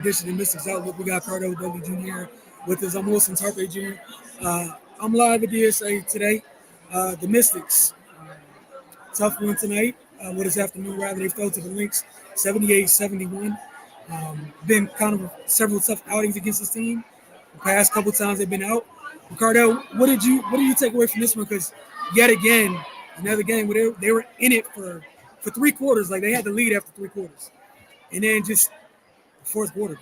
Edition of Mystics Outlook. We got Cardo W. Jr. with us. I'm Wilson Tarpe Jr. I'm live at DSA today. The Mystics, tough one tonight. This afternoon, rather, they fell to the Lynx 78-71. Been kind of several tough outings against this team. The past couple times they've been out. Ricardo, what did you take away from this one? Because yet again, another game where they were in it for 3 quarters. Like they had the lead after 3 quarters, and then just fourth quarter.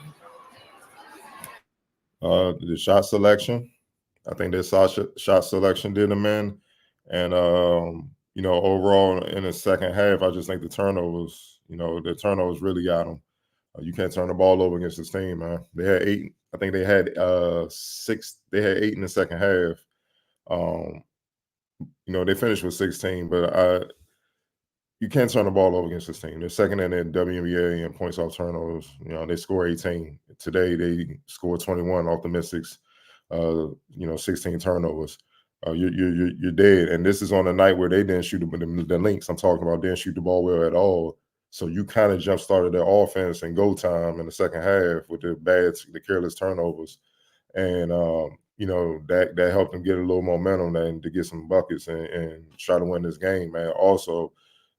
The shot selection. I think their shot selection did them in. And, overall in the second half, I just think the turnovers really got them. You can't turn the ball over against this team, man. They had 8. I think they had 6. They had 8 in the second half. They finished with 16, but you can't turn the ball over against this team. They're second in the WNBA in points off turnovers. They score 18. Today they scored 21 off the Mystics. 16 turnovers. You're dead. And this is on a night where they didn't shoot the Lynx I'm talking about didn't shoot the ball well at all. So you kind of jump started their offense and go time in the second half with the careless turnovers, and that helped them get a little momentum and to get some buckets and try to win this game, man. Also,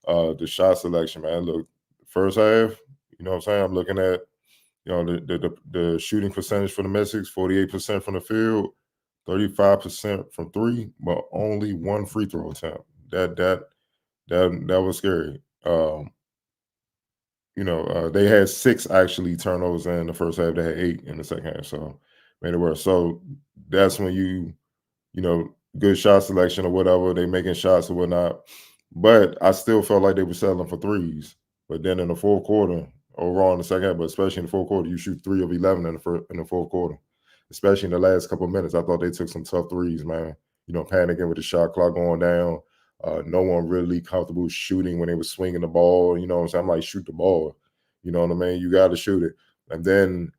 the shot selection, man. Look, first half, you know what I'm saying? I'm looking at, the shooting percentage for the Mystics, 48% from the field, 35% from three, but only one free throw attempt. That was scary. They had 6 actually turnovers in the first half. They had 8 in the second half, so made it worse. So that's when good shot selection or whatever, they making shots or whatnot. But I still felt like they were settling for threes. But then in the fourth quarter, overall in the second half, but especially in the fourth quarter, you shoot 3 of 11 in the fourth quarter. Especially in the last couple of minutes, I thought they took some tough threes, man. Panicking with the shot clock going down. No one really comfortable shooting when they were swinging the ball. You know what I'm saying? I'm like, shoot the ball. You know what I mean? You got to shoot it. And then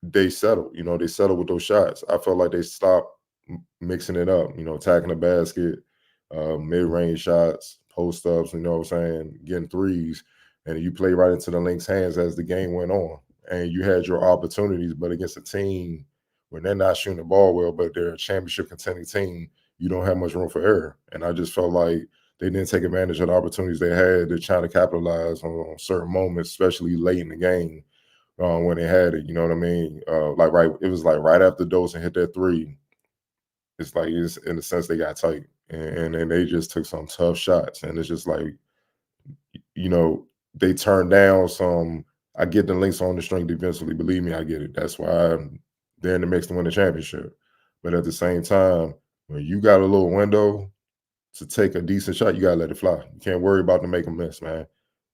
they settled. They settled with those shots. I felt like they stopped mixing it up, attacking the basket, mid-range shots, post-ups, you know what I'm saying, getting threes. And you play right into the Lynx hands as the game went on. And you had your opportunities, but against a team when they're not shooting the ball well, but they're a championship contending team, you don't have much room for error. And I just felt like they didn't take advantage of the opportunities they had. They're trying to capitalize on certain moments, especially late in the game when they had it. You know what I mean? It was like right after Dawson hit that 3. It's like it's in a sense they got tight, and they just took some tough shots, and it's just like, they turned down some. I get the Lynx on the string defensively. Believe me, I get it. That's why they're in the mix to win the championship. But at the same time, when you got a little window to take a decent shot, you gotta let it fly. You can't worry about them making a miss, man.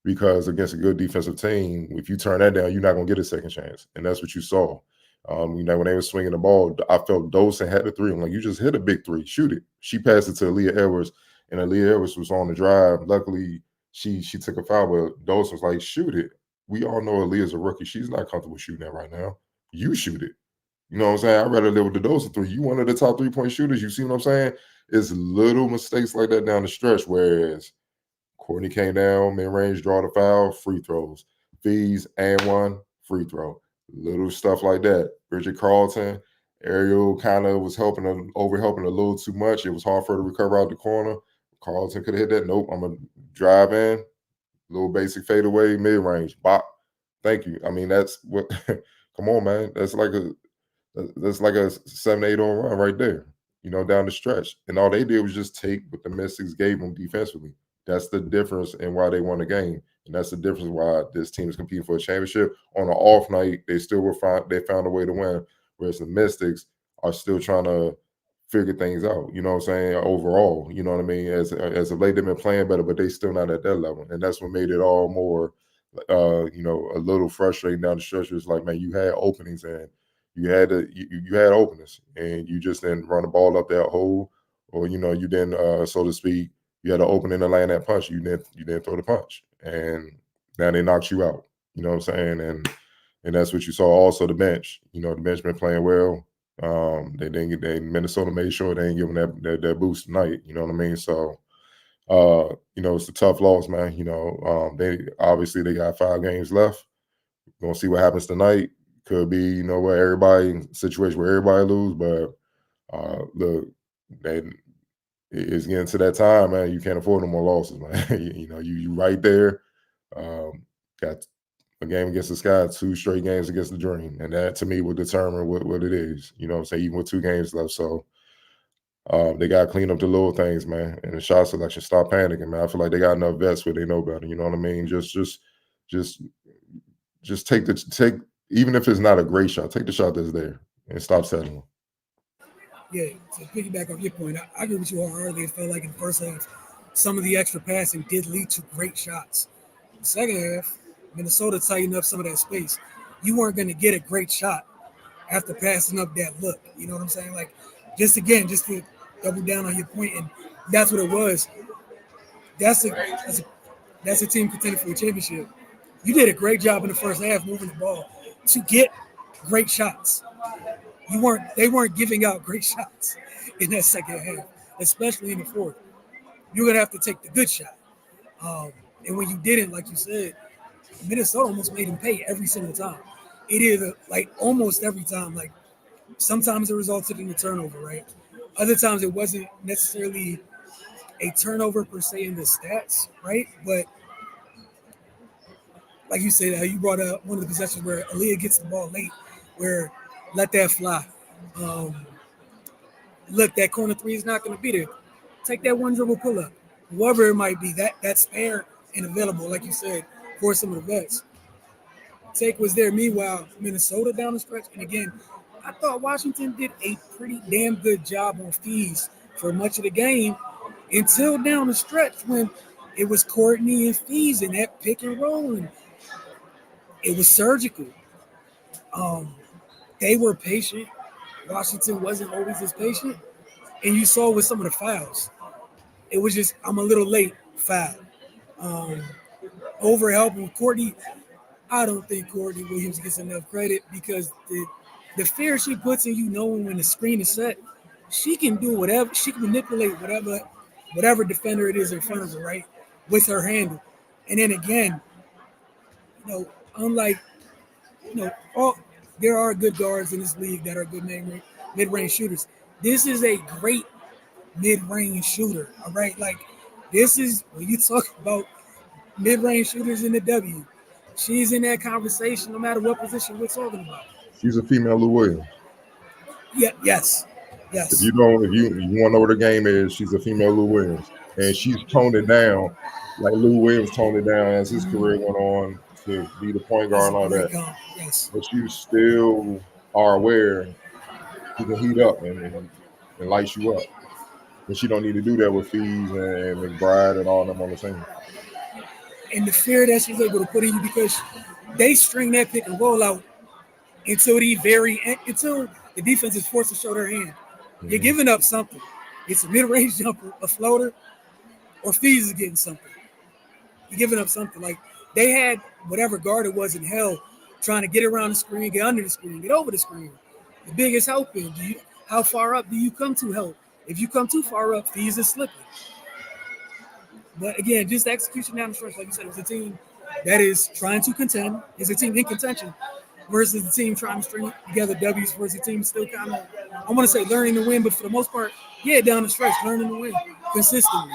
Because against a good defensive team, if you turn that down, you're not gonna get a second chance, and that's what you saw. When they were swinging the ball, I felt Dawson had the 3. I'm like, you just hit a big 3, shoot it. She passed it to Aaliyah Edwards, and Aaliyah Edwards was on the drive. Luckily, she took a foul, but Dawson was like, shoot it. We all know Aaliyah's a rookie. She's not comfortable shooting that right now. You shoot it. You know what I'm saying? I'd rather live with the Dawson 3. You one of the top 3-point shooters. You see what I'm saying? It's little mistakes like that down the stretch, whereas Courtney came down, mid-range, draw the foul, free throws. Fees, and 1, free throw. Little stuff like that. Bridget Carlton, Ariel kind of was helping a little too much. It was hard for her to recover out the corner. Carlton could have hit that. Nope, I'm going to drive in. Little basic fadeaway, mid-range. Bop. Thank you. I mean, that's what – come on, man. That's like a 7-8 on run right there, down the stretch. And all they did was just take what the Mystics gave them defensively. That's the difference in why they won the game. And that's the difference why this team is competing for a championship. On an off night, they still they found a way to win, whereas the Mystics are still trying to figure things out, you know what I'm saying, overall. You know what I mean? As of late, they've been playing better, but they still not at that level. And that's what made it all more, a little frustrating down the stretch. It's like, man, you had openings and you had openings, and you just didn't run the ball up that hole, or you didn't, so to speak. You had an opening to land that punch. You didn't throw the punch, and now they knocked you out. You know what I'm saying? And that's what you saw. Also, the bench. The bench been playing well. They didn't get. Minnesota made sure they didn't give them that boost tonight. You know what I mean? So, it's a tough loss, man. They obviously got 5 games left. gonna see what happens tonight. Could be, where everybody situation where everybody lose, but look, and it's getting to that time, man. You can't afford no more losses, man. You right there. Got a game against the Sky, 2 straight games against the Dream, and that to me will determine what it is. You know what I'm saying? Even with 2 games left, so they got to clean up the little things, man. And the shot selection, stop panicking, man. I feel like they got enough vets where they know better. You know what I mean? Just take even if it's not a great shot, take the shot that's there and stop settling. Yeah, to piggyback off your point, I agree with you wholeheartedly. It felt like in the first half, some of the extra passing did lead to great shots. The second half, Minnesota tightened up some of that space. You weren't going to get a great shot after passing up that look. You know what I'm saying? Like, just to double down on your point, and that's what it was. That's a team contending for a championship. You did a great job in the first half moving the ball to get great shots. They weren't giving out great shots in that second half, especially in the fourth. You're gonna have to take the good shot. And when you didn't, like you said, Minnesota almost made him pay every single time. It is like almost every time. Like sometimes it resulted in a turnover, right? Other times it wasn't necessarily a turnover per se in the stats, right? But like you said, you brought up one of the possessions where Aaliyah gets the ball late, where let that fly. Um, Look, that corner three is not going to be there. Take that one dribble pull up, whoever it might be. That's fair and available, like you said, for some of the vets. Take was there. Meanwhile, Minnesota down the stretch, and again, I thought Washington did a pretty damn good job on fees for much of the game until down the stretch when it was Courtney and fees and that pick and roll, and it was surgical. Um, they were patient. Washington wasn't always as patient, and you saw with some of the fouls. It was just I'm a little late foul. Um, Over helping Courtney, I don't think Courtney Williams gets enough credit because the fear she puts in you knowing when the screen is set, she can do whatever, she can manipulate whatever defender it is in front of her, right? With her handle. And then again, unlike, all there are good guards in this league that are good mid-range shooters. This is a great mid-range shooter, all right? Like this is when you talk about mid-range shooters in the W. She's in that conversation no matter what position we're talking about. She's a female Lou Williams. Yeah, yes, If yes. you don't, if you want to know what her game is, she's a female Lou Williams, and she's toned it down like Lou Williams toned it down as his career went on to be the point That's guard a and all great that. comp. Yes. But you still are aware she can heat up and light you up, and she don't need to do that with Fees and McBride and all them on the team. And the fear that she's able to put in you because they string that pick and roll out until the defense is forced to show their hand. You're Mm-hmm. giving up something. It's a mid-range jumper, a floater, or Fees is getting something. You're giving up something. Like they had whatever guard it was in hell trying to get around the screen, get under the screen, get over the screen. The biggest help in how far up do you come to help? If you come too far up, Fees is slipping. But again, just the execution down the stretch, like you said, it's a team that is trying to contend. It's a team in contention versus the team trying to string together W's versus the team still kind of, I want to say learning to win, but for the most part, yeah, down the stretch, learning to win consistently.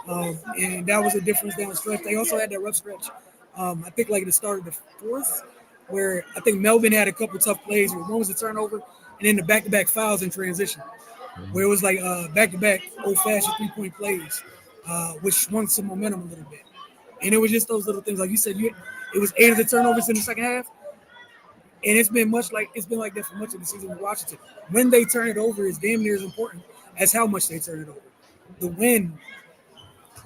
And that was a difference down the stretch. They also had that rough stretch. I think like at the start of the fourth, where I think Melvin had a couple tough plays where one was a turnover and then the back-to-back fouls in transition, where it was like back-to-back old-fashioned three-point plays, which swung some momentum a little bit. And it was just those little things. Like you said, it was 8 of the turnovers in the second half. And it's been like that for much of the season with Washington. When they turn it over is damn near as important as how much they turn it over. The win,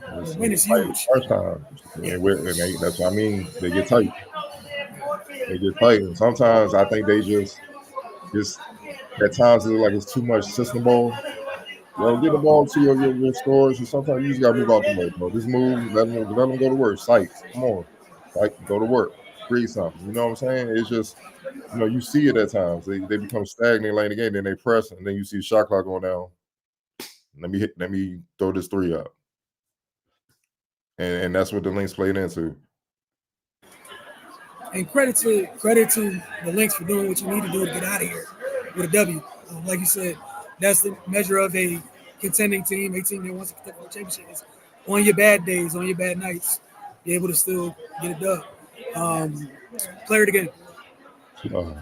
the It's win get is tight huge. first time, Yeah. that's what I mean. They get tight. They get tight, and sometimes I think they just at times it look like it's too much system ball. Yo, get the ball to your scores, and sometimes you just gotta move out the way, bro. Just move, let them go to work. Sites, come on, like go to work, create something. You know what I'm saying? It's just you see it at times. They become stagnant late in the game, then they press, and then you see the shot clock going down. Let me throw this three up, and that's what the Lynx played into. And credit to the Lynx for doing what you need to do to get out of here with a W. Like you said, that's the measure of a contending team, a team that wants to contend for a championship. Is on your bad days, on your bad nights, be able to still get it done. Player of the game. Uh,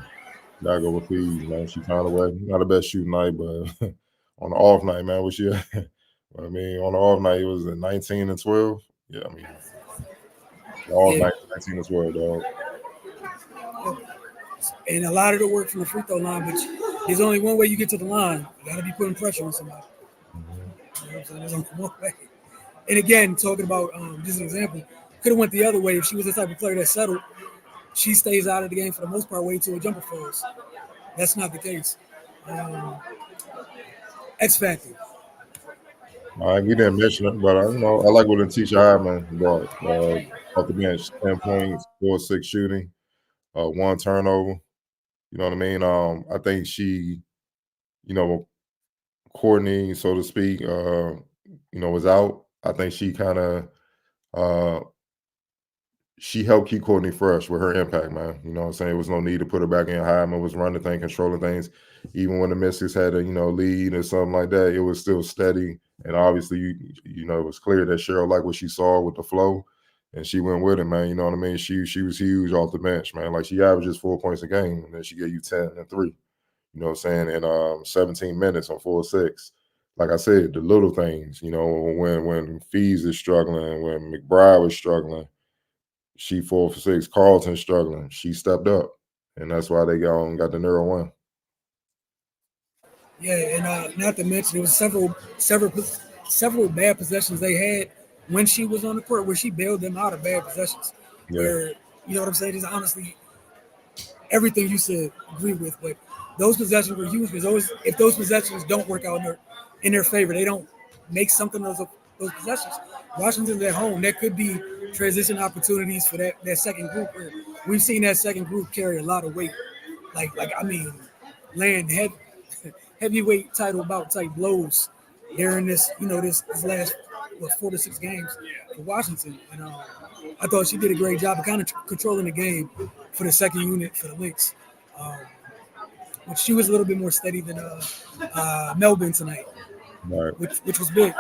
gotta go with Fees, man. She found a way. Not the best shooting night, but on the off night, man, what she I mean, on the off night, it was at 19 and 12. Yeah, I mean, the off Yeah, night, 19 and 12, dog. and a lot of the work from the free throw line, but there's only one way you get to the line. You got to be putting pressure on somebody. Mhm. You know what I'm saying? There's only one way. And again, talking about just an example, could have went the other way if she was the type of player that settled. She stays out of the game for the most part, wait till a jumper falls. That's not the case. Um, X factor. All right, we didn't mention it, but I like what Letitia Hyman brought off the bench: 10 points, 4-6 shooting, one turnover. You know what I mean? I think she, you know, Courtney, so to speak, was out. I think she kind of uh, she helped keep Courtney fresh with her impact, man. You know what I'm saying? There was no need to put her back in. Hyman was running things, controlling things. Even when the Mystics had a, lead or something like that, it was still steady. And obviously, it was clear that Cheryl liked what she saw with the flow, and she went with it, man. You know what I mean? She was huge off the bench, man. Like, she averages 4 points a game, and then she gave you 10 and 3. You know what I'm saying? And 17 minutes on 4-6. Like I said, the little things, when Fees is struggling, when McBride was struggling, she 4 for 6. Carlton struggling. She stepped up, and that's why they got the narrow one. Yeah, and not to mention there was several bad possessions they had when she was on the court where she bailed them out of bad possessions. Yeah, Where you know what I'm saying? Just honestly, everything you said agree with, but those possessions were huge because if those possessions don't work out in their favor, they don't make something of those possessions. Washington's at home. There could be transition opportunities for that second group. Where we've seen that second group carry a lot of weight. Like I mean, land heavyweight title bout type blows during this last 4 to 6 games for Washington. And I thought she did a great job of kind of controlling the game for the second unit for the Lynx. Um, but she was a little bit more steady than Melbourne tonight, right. which was big.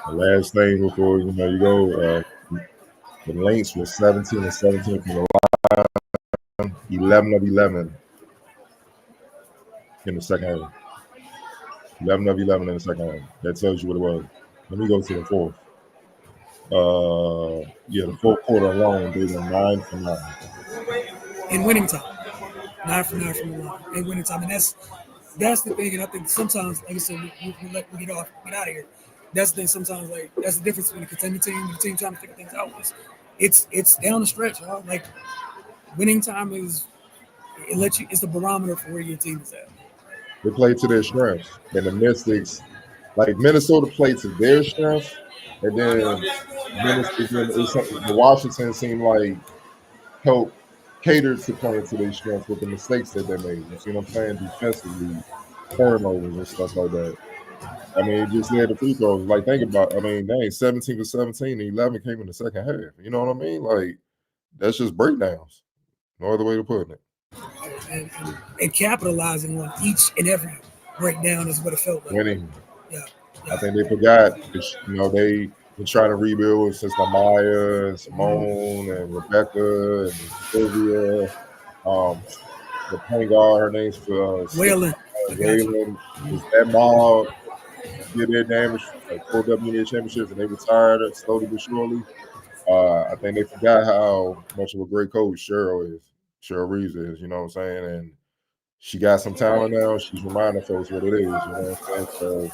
The last thing before you go, the Lynx was 17 and 17 from the line, 11 of 11 in the second half. 11 of 11 in the second half. That tells you what it was. Let me go to the fourth. Yeah, the fourth quarter alone, they were 9 for 9. In winning time. 9 for 9 from the line. In winning time. And that's the thing. And I think sometimes, like I said, we get out of here. That's the thing. Sometimes, like that's the difference between a contending team and a team trying to figure things out. It's down the stretch, y'all. Like winning time it's the barometer for where your team is at. They played to their strengths, and the Mystics, like Minnesota, played to their strengths, and then the Washington seemed like helped cater to playing to their strengths with the mistakes that they made. You see what I'm saying? Defensively, turnovers and stuff like that. I mean, it just led to free throws. Like, think about it. I mean, dang, 17 for 17, and 11 came in the second half. You know what I mean? Like, that's just breakdowns. No other way to put it. And capitalizing on each and every breakdown is what it felt like. Winning. Yeah, I yeah. think they forgot, they've been trying to rebuild since Lamaya and Simone and Rebecca and Sylvia. The point guard, her name's Waylon, I got you. Waylon. Was that mob did their damage, like 4 WNBA championships, and they retired slowly but surely. I think they forgot how much of a great coach Cheryl is. Cheryl Reeves is, you know what I'm saying? And she got some talent now. She's reminding folks what it is, you know what I'm saying? So,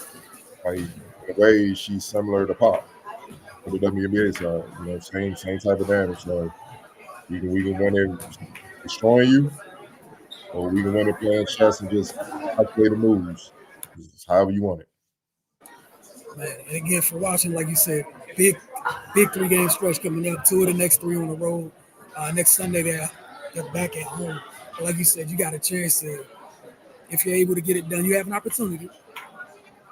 like, in a way, she's similar to Pop for the WNBA side. Same type of damage. So we can win it destroying you, or we can win it playing chess and just calculate the moves. It's however you want it. Man, and again, for watching, like you said, big 3 game stretch coming up. 2 of the next 3 on the road. Next Sunday, they're back at home. But like you said, you got a chance to, if you're able to get it done, you have an opportunity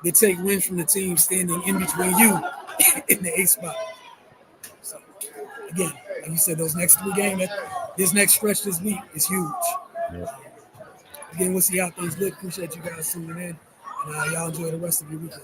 to take wins from the team standing in between you in the 8th spot. So again, like like you said, those next 3 games, this next stretch this week is huge. Yeah. Again, we'll see how things look. Appreciate you guys tuning in, and y'all enjoy the rest of your weekend.